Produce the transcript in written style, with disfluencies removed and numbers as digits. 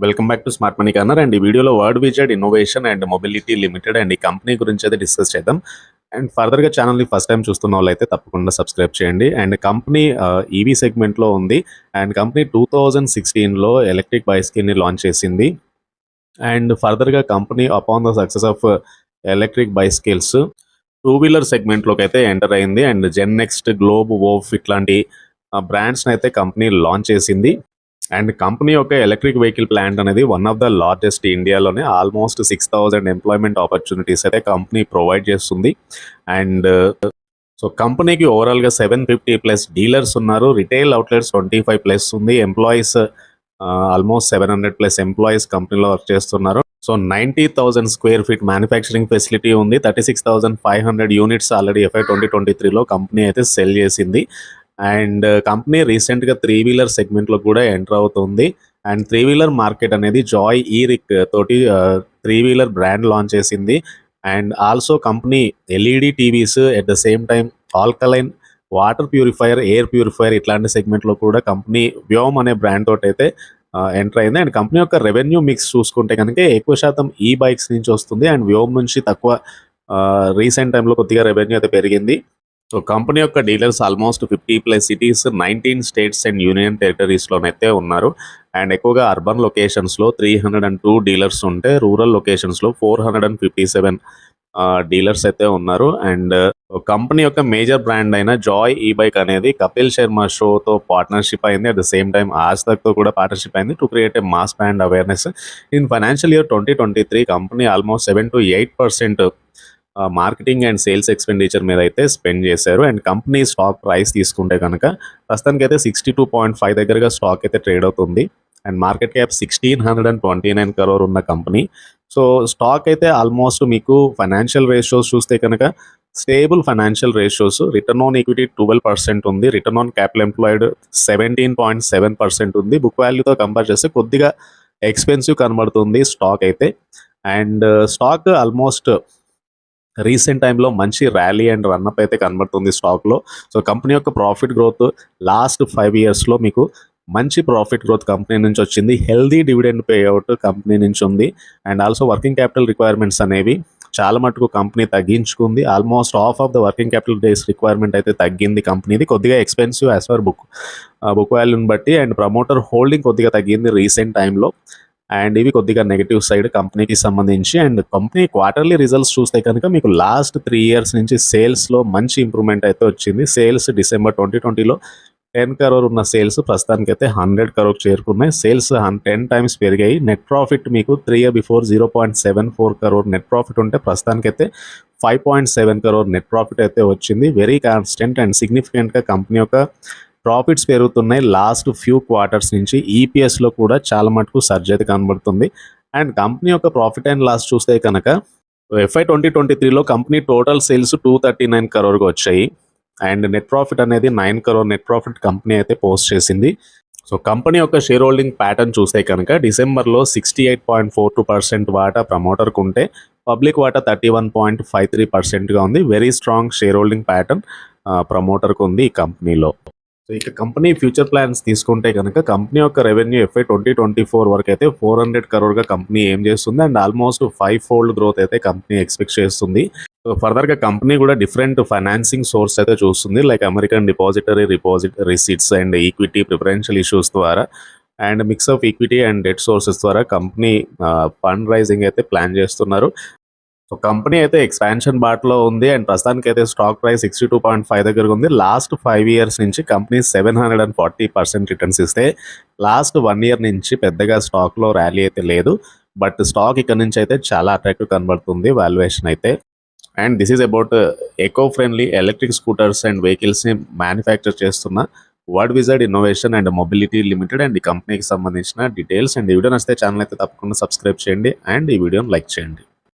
Welcome back to smart money corner. And ఈ వీడియోలో word VZ innovation and mobility limited and ఈ company గురించి అయితే డిస్కస్ చేద్దాం. అండ్ ఫర్దర్గా ఛానల్ని ఫస్ట్ టైం చూస్తున్న వాళ్ళైతే తప్పకుండా సబ్స్క్రైబ్ చేయండి. అండ్ కంపెనీ ఈవీ సెగ్మెంట్లో ఉంది. అండ్ కంపెనీ 2016లో ఎలక్ట్రిక్ బైస్కిల్ని లాంచ్ చేసింది. అండ్ ఫర్దర్గా company upon the success of electric bicycles two wheeler సెగ్మెంట్లోకి అయితే ఎంటర్ అయింది. And Gen Next, Globe, Wolf ఇట్లాంటి బ్రాండ్స్ని అయితే కంపెనీ లాంచ్ చేసింది. అండ్ కంపెనీ యొక్క ఎలక్ట్రిక్ వెహికల్ ప్లాంట్ అనేది వన్ ఆఫ్ ద లార్జెస్ట్ ఇండియాలోనే. ఆల్మోస్ట్ 6,000 ఎంప్లాయ్మెంట్ ఆపర్చునిటీస్ అయితే కంపెనీ ప్రొవైడ్ చేస్తుంది. అండ్ సో కంపెనీకి ఓవరాల్గా 750+ డీలర్స్ ఉన్నారు. రిటైల్ అవుట్లెట్స్ 25+ ఉంది. ఎంప్లాయీస్ ఆల్మోస్ట్ 700+ ఎంప్లాయీస్ కంపెనీలో వర్క్ చేస్తున్నారు. So 90,000 square feet manufacturing facility ఉంది. 36,500 యూనిట్స్ ఆల్రెడీ FY 2023లో కంపెనీ అయితే సెల్ చేసింది. అండ్ కంపెనీ రీసెంట్గా 3 వీలర్ సెగ్మెంట్లో కూడా ఎంటర్ అవుతుంది. అండ్ 3 వీలర్ మార్కెట్ అనేది జాయ్ ఈరిక్ తోటి 3 వీలర్ బ్రాండ్ లాంచ్ చేసింది. And also company LED TVs at the same time alkaline water purifier, air purifier ఇట్లాంటి సెగ్మెంట్లో కూడా కంపెనీ వ్యోమ్ అనే బ్రాండ్ తోటి అయితే ఎంటర్ అయింది. అండ్ కంపెనీ యొక్క రెవెన్యూ మిక్స్ చూసుకుంటే కనుక ఎక్కువ శాతం ఈ బైక్స్ నుంచి వస్తుంది. అండ్ వ్యోమ్ నుంచి తక్కువ. రీసెంట్ టైంలో కొద్దిగా రెవెన్యూ అయితే పెరిగింది. సో కంపెనీ యొక్క dealers almost 50+ cities, 19 states and union టెరిటరీస్లోనైతే ఉన్నారు. అండ్ ఎక్కువగా అర్బన్ లొకేషన్స్లో 302 డీలర్స్ ఉంటే రూరల్ లొకేషన్స్లో 457 డీలర్స్ అయితే ఉన్నారు. అండ్ కంపెనీ యొక్క మేజర్ బ్రాండ్ అయిన జాయ్ ఈ బైక్ అనేది కపిల్ శర్మ షోతో పార్ట్నర్షిప్ అయింది. అట్ ద సేమ్ టైం ఆజ్ తక్తో కూడా పార్ట్నర్షిప్ అయింది to create a mass brand awareness. In financial year 2023 company almost 7 to 8% marketing and sales expenditure మీద అయితే స్పెండ్ చేశారు. అండ్ కంపెనీ స్టాక్ ప్రైస్ తీసుకుంటే కనుక ప్రస్తుతానికి అయితే 62.5 దగ్గరగా స్టాక్ అయితే ట్రేడ్ అవుతుంది. అండ్ మార్కెట్ క్యాప్ 1,629 crore ఉన్న కంపెనీ. సో స్టాక్ అయితే ఆల్మోస్ట్ మీకు ఫైనాన్షియల్ రేషియోస్ చూస్తే కనుక stable financial ratios. Return on equity 12% ఉంది. రిటర్న్ ఆన్ క్యాపిటల్ ఎంప్లాయిడ్ 17.7% ఉంది. బుక్ వాల్యూతో కంపేర్ చేస్తే కొద్దిగా ఎక్స్పెన్సివ్ కనబడుతుంది స్టాక్ అయితే. అండ్ స్టాక్ ఆల్మోస్ట్ రీసెంట్ టైంలో మంచి ర్యాలీ అండ్ రన్అప్ అయితే కనబడుతుంది స్టాక్లో. సో కంపెనీ యొక్క ప్రాఫిట్ గ్రోత్ లాస్ట్ 5 ఇయర్స్లో మీకు మంచి ప్రాఫిట్ గ్రోత్ కంపెనీ నుంచి వచ్చింది. హెల్దీ డివిడెండ్ పేఅవుట్ కంపెనీ నుంచి ఉంది. And also working capital requirements అనేవి చాలా మటుకు కంపెనీ తగ్గించుకుంది. Almost half of the working capital days requirement అయితే తగ్గింది కంపెనీది. కొద్దిగా ఎక్స్పెన్సివ్ యాజ్ పర్ బుక్ వాల్యూని బట్టి. అండ్ ప్రమోటర్ హోల్డింగ్ కొద్దిగా తగ్గింది రీసెంట్ టైంలో. అండ్ ఇవి కొద్దిగా నెగిటివ్ సైడ్ కంపెనీకి సంబంధించి. అండ్ కంపెనీ క్వార్టర్లీ రిజల్ట్స్ చూస్తే కనుక మీకు లాస్ట్ 3 ఇయర్స్ నుంచి సేల్స్లో మంచి ఇంప్రూవ్మెంట్ అయితే వచ్చింది. సేల్స్ డిసెంబర్ 2020లో 10 crore ఉన్న సేల్స్ ప్రస్తుతానికి అయితే 100 crore చేరుకున్నాయి. సేల్స్ 10 times పెరిగాయి. నెట్ ప్రాఫిట్ మీకు 3 years before 0.74 crore net profit ఉంటే ప్రస్తుతానికి అయితే 5.7 crore నెట్ ప్రాఫిట్ అయితే వచ్చింది. వెరీ కాన్స్టెంట్ అండ్ సిగ్నిఫికెంట్గా కంపెనీ యొక్క ప్రాఫిట్స్ పెరుగుతున్నాయి లాస్ట్ ఫ్యూ క్వార్టర్స్ నుంచి. ఈపీఎస్లో కూడా చాలా మటుకు సర్జ్ అయితే కనబడుతుంది. అండ్ కంపెనీ యొక్క ప్రాఫిట్ అండ్ లాస్ చూస్తే కనుక FY 2023లో company total sales 239 crore వచ్చాయి. అండ్ నెట్ ప్రాఫిట్ అనేది 9 crore నెట్ ప్రాఫిట్ కంపెనీ అయితే పోస్ట్ చేసింది. సో కంపెనీ యొక్క షేర్ హోల్డింగ్ ప్యాటర్న్ చూస్తే కనుక డిసెంబర్లో 68.42% వాటా ప్రమోటర్కు ఉంటే పబ్లిక్ వాటా 31.53%గా ఉంది. Very strong shareholding pattern ప్రమోటర్కు ఉంది ఈ కంపెనీలో. సో ఇక కంపెనీ ఫ్యూచర్ ప్లాన్స్ తీసుకుంటే కనుక కంపెనీ యొక్క రెవెన్యూ FY 2024 వరకు అయితే 400 crore కంపెనీ ఏం చేస్తుంది. అండ్ ఆల్మోస్ట్ 5-fold గ్రోత్ అయితే కంపెనీ ఎక్స్పెక్ట్ చేస్తుంది. సో ఫర్దర్గా కంపెనీ కూడా డిఫరెంట్ ఫైనాన్సింగ్ సోర్స్ అయితే చూస్తుంది. Like American depository receipts and equity preferential issues ద్వారా and mix of equity and debt sources ద్వారా కంపెనీ ఫండ్ రైజింగ్ అయితే ప్లాన్ చేస్తున్నారు. సో కంపెనీ అయితే ఎక్స్పాన్షన్ బాట్లో ఉంది. అండ్ ప్రస్తుతానికి అయితే స్టాక్ ప్రైస్ 62.5 దగ్గర ఉంది. లాస్ట్ 5 years నుంచి కంపెనీ 740% రిటర్న్స్ ఇస్తే లాస్ట్ 1 year నుంచి పెద్దగా స్టాక్లో ర్యాలీ అయితే లేదు. బట్ స్టాక్ ఇక్కడ నుంచి అయితే చాలా అట్రాక్టివ్ కనబడుతుంది వాల్యుయేషన్ అయితే. And this is about eco friendly electric scooters and వెహికల్స్ని మ్యానుఫ్యాక్చర్ చేస్తున్న Wardwizard innovation and mobility limited and ఈ కంపెనీకి సంబంధించిన డీటెయిల్స్. అండ్ ఈ వీడియో నచ్చితే ఛానల్ అయితే తప్పకుండా సబ్స్క్రైబ్ చేయండి అండ్ ఈ వీడియోని లైక్ చేయండి.